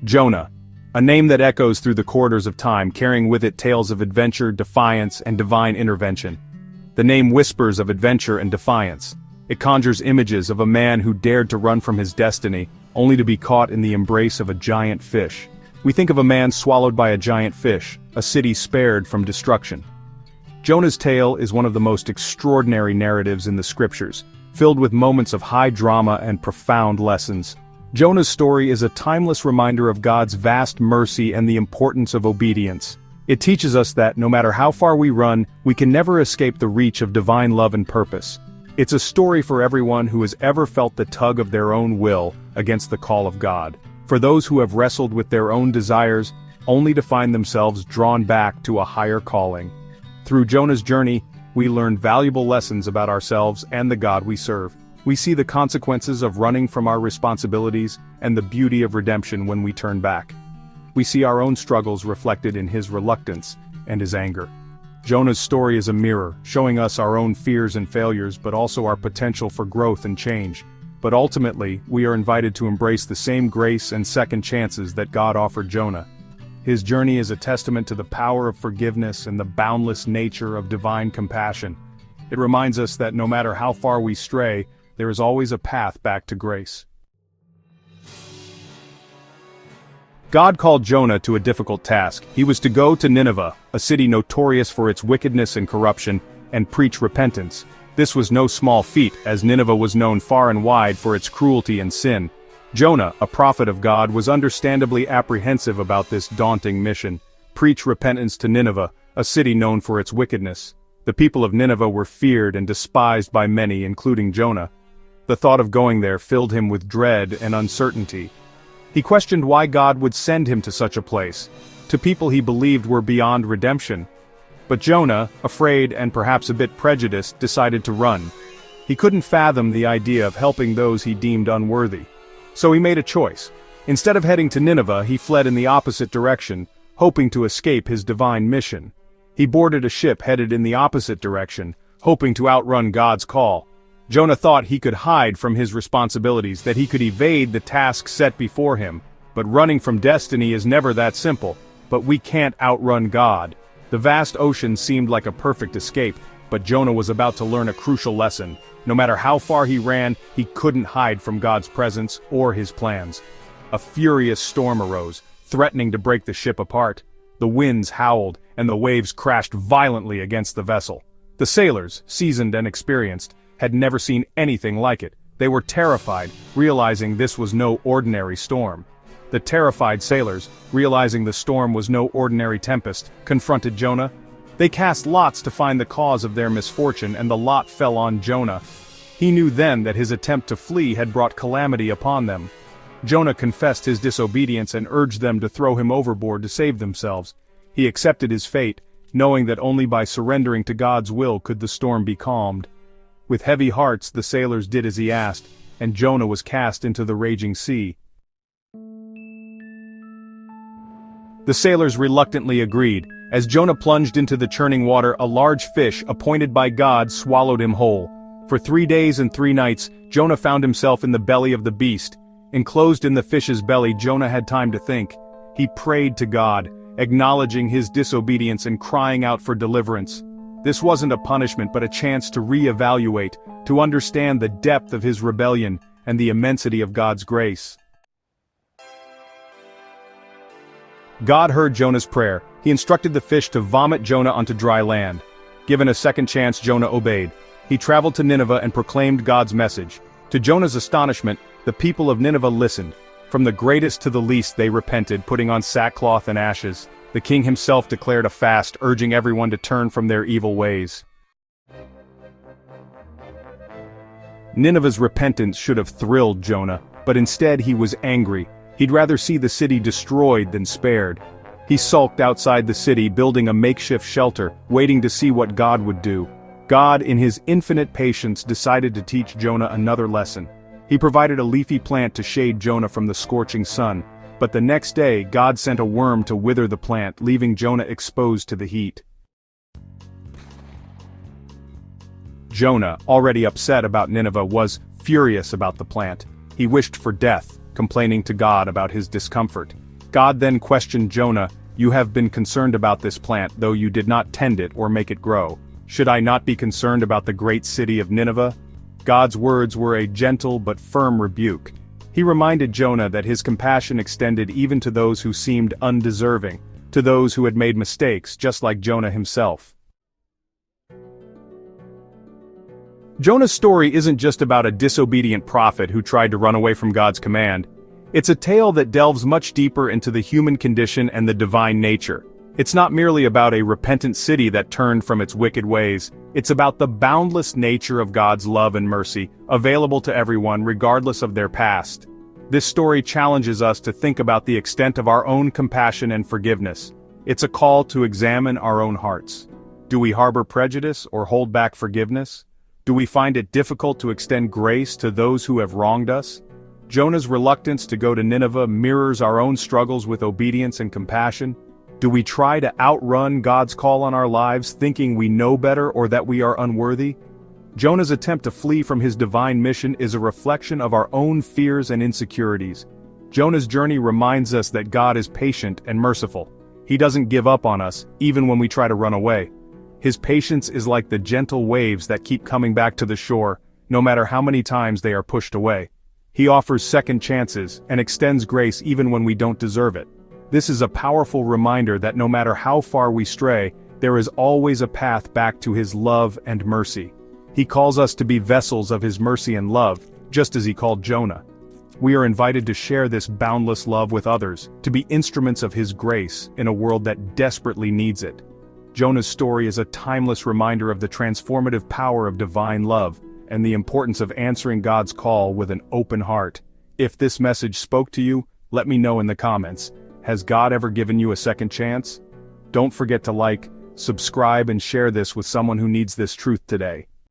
Jonah, a name that echoes through the corridors of time, carrying with it tales of adventure, defiance, and divine intervention. The name whispers of adventure and defiance. It conjures images of a man who dared to run from his destiny, only to be caught in the embrace of a giant fish. We think of a man swallowed by a giant fish, a city spared from destruction. Jonah's tale is one of the most extraordinary narratives in the scriptures, filled with moments of high drama and profound lessons. Jonah's story is a timeless reminder of God's vast mercy and the importance of obedience. It teaches us that, no matter how far we run, we can never escape the reach of divine love and purpose. It's a story for everyone who has ever felt the tug of their own will against the call of God. For those who have wrestled with their own desires, only to find themselves drawn back to a higher calling. Through Jonah's journey, we learn valuable lessons about ourselves and the God we serve. We see the consequences of running from our responsibilities and the beauty of redemption when we turn back. We see our own struggles reflected in his reluctance and his anger. Jonah's story is a mirror, showing us our own fears and failures, but also our potential for growth and change. But ultimately, we are invited to embrace the same grace and second chances that God offered Jonah. His journey is a testament to the power of forgiveness and the boundless nature of divine compassion. It reminds us that no matter how far we stray, there is always a path back to grace. God called Jonah to a difficult task. He was to go to Nineveh, a city notorious for its wickedness and corruption, and preach repentance. This was no small feat, as Nineveh was known far and wide for its cruelty and sin. Jonah, a prophet of God, was understandably apprehensive about this daunting mission. Preach repentance to Nineveh, a city known for its wickedness. The people of Nineveh were feared and despised by many, including Jonah. The thought of going there filled him with dread and uncertainty. He questioned why God would send him to such a place, to people he believed were beyond redemption. But Jonah, afraid and perhaps a bit prejudiced, decided to run. He couldn't fathom the idea of helping those he deemed unworthy. So he made a choice. Instead of heading to Nineveh, he fled in the opposite direction, hoping to escape his divine mission. He boarded a ship headed in the opposite direction, hoping to outrun God's call. Jonah thought he could hide from his responsibilities, that he could evade the task set before him. But running from destiny is never that simple. But we can't outrun God. The vast ocean seemed like a perfect escape, but Jonah was about to learn a crucial lesson. No matter how far he ran, he couldn't hide from God's presence or his plans. A furious storm arose, threatening to break the ship apart. The winds howled, and the waves crashed violently against the vessel. The sailors, seasoned and experienced, had never seen anything like it. They were terrified, realizing this was no ordinary storm. The terrified sailors, realizing the storm was no ordinary tempest, confronted Jonah. They cast lots to find the cause of their misfortune, and the lot fell on Jonah. He knew then that his attempt to flee had brought calamity upon them. Jonah confessed his disobedience and urged them to throw him overboard to save themselves. He accepted his fate, knowing that only by surrendering to God's will could the storm be calmed. With heavy hearts the sailors did as he asked, and Jonah was cast into the raging sea. The sailors reluctantly agreed. As Jonah plunged into the churning water, a large fish, appointed by God, swallowed him whole. For 3 days and 3 nights, Jonah found himself in the belly of the beast. Enclosed in the fish's belly, Jonah had time to think. He prayed to God, acknowledging his disobedience and crying out for deliverance. This wasn't a punishment but a chance to re-evaluate, to understand the depth of his rebellion and the immensity of God's grace. God heard Jonah's prayer. He instructed the fish to vomit Jonah onto dry land. Given a second chance, Jonah obeyed. He traveled to Nineveh and proclaimed God's message. To Jonah's astonishment, the people of Nineveh listened. From the greatest to the least they repented, putting on sackcloth and ashes. The king himself declared a fast, urging everyone to turn from their evil ways. Nineveh's repentance should have thrilled Jonah, but instead he was angry. He'd rather see the city destroyed than spared. He sulked outside the city, building a makeshift shelter, waiting to see what God would do. God, in his infinite patience, decided to teach Jonah another lesson. He provided a leafy plant to shade Jonah from the scorching sun. But the next day, God sent a worm to wither the plant, leaving Jonah exposed to the heat. Jonah, already upset about Nineveh, was furious about the plant. He wished for death, complaining to God about his discomfort. God then questioned Jonah, "You have been concerned about this plant, though you did not tend it or make it grow. Should I not be concerned about the great city of Nineveh?" God's words were a gentle but firm rebuke. He reminded Jonah that his compassion extended even to those who seemed undeserving, to those who had made mistakes, just like Jonah himself. Jonah's story isn't just about a disobedient prophet who tried to run away from God's command. It's a tale that delves much deeper into the human condition and the divine nature. It's not merely about a repentant city that turned from its wicked ways. It's about the boundless nature of God's love and mercy, available to everyone regardless of their past. This story challenges us to think about the extent of our own compassion and forgiveness. It's a call to examine our own hearts. Do we harbor prejudice or hold back forgiveness? Do we find it difficult to extend grace to those who have wronged us? Jonah's reluctance to go to Nineveh mirrors our own struggles with obedience and compassion. Do we try to outrun God's call on our lives, thinking we know better or that we are unworthy? Jonah's attempt to flee from his divine mission is a reflection of our own fears and insecurities. Jonah's journey reminds us that God is patient and merciful. He doesn't give up on us, even when we try to run away. His patience is like the gentle waves that keep coming back to the shore, no matter how many times they are pushed away. He offers second chances and extends grace even when we don't deserve it. This is a powerful reminder that no matter how far we stray, there is always a path back to His love and mercy. He calls us to be vessels of His mercy and love, just as He called Jonah. We are invited to share this boundless love with others, to be instruments of His grace in a world that desperately needs it. Jonah's story is a timeless reminder of the transformative power of divine love, and the importance of answering God's call with an open heart. If this message spoke to you, let me know in the comments. Has God ever given you a second chance? Don't forget to like, subscribe and share this with someone who needs this truth today.